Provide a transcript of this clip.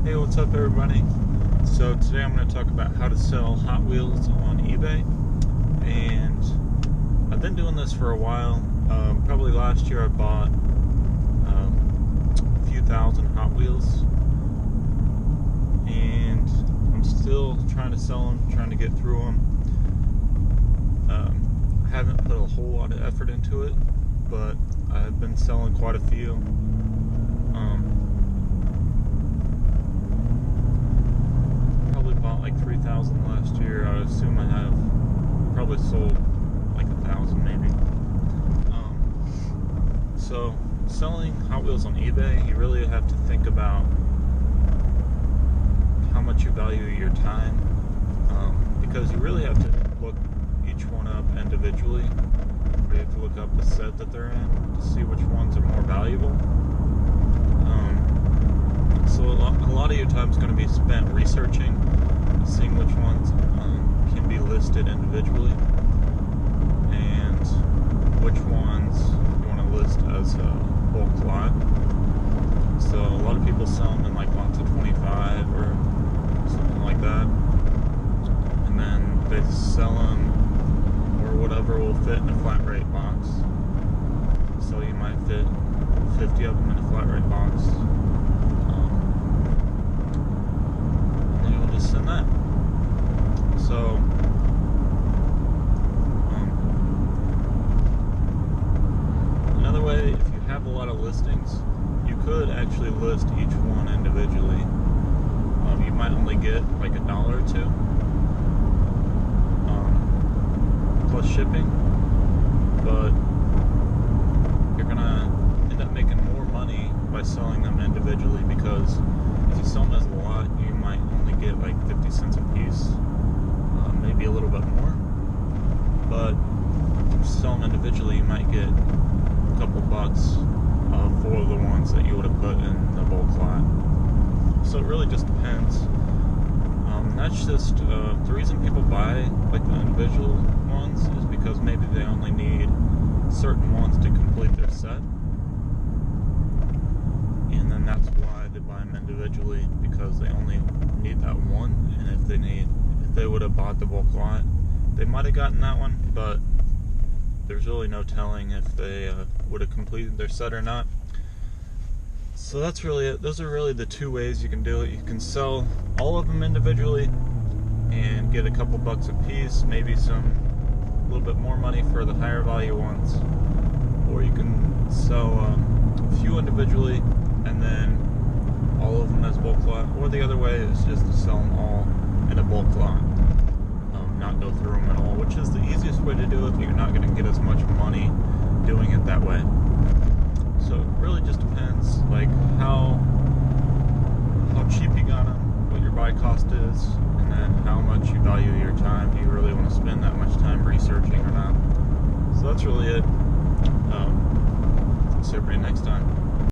Hey, what's up everybody? So today I'm going to talk about how to sell Hot Wheels on eBay, and I've been doing this for a while. Probably last year I bought a few thousand Hot Wheels, and I'm still trying to sell them, trying to get through them. I haven't put a whole lot of effort into it, but I've been selling quite a few. Bought like 3,000 last year. I assume I have probably sold like 1,000 maybe. So selling Hot Wheels on eBay, you really have to think about how much you value your time, because you really have to look each one up individually. You have to look up the set that they're in to see which ones are more valuable. So a lot of your time is going to be spent researching, seeing which ones can be listed individually, and which ones you want to list as a bulk lot. So a lot of people sell them in like lots of 25 or something like that, and then they sell them or whatever will fit in a flat rate box. So you might fit 50 of them in a flat rate box. And that. So another way, if you have a lot of listings, you could actually list each one individually. You might only get like $1 or $2 plus shipping, but you're gonna end up making more money by selling them individually, because if you sell them as a lot, you might only get like 50 cents a piece, maybe a little bit more. But if you sell them individually, you might get a couple bucks for the ones that you would have put in the bulk lot. So it really just depends. That's just the reason people buy like the individual ones is because maybe they only need certain ones to complete their set. And then that's why they buy them individually, because they only need that one. And if they would have bought the bulk lot, they might have gotten that one, but there's really no telling if they would have completed their set or not. So that's really it. Those are really the two ways you can do it. You can sell all of them individually and get a couple bucks a piece, maybe a little bit more money for the higher value ones, or you can sell a few individually and then all of them as bulk lot, or the other way is just to sell them all in a bulk lot, not go through them at all, which is the easiest way to do it, but you're not going to get as much money doing it that way. So it really just depends, like how cheap you got them, what your buy cost is, and then how much you value your time. Do you really want to spend that much time researching or not? So that's really it. See everybody next time.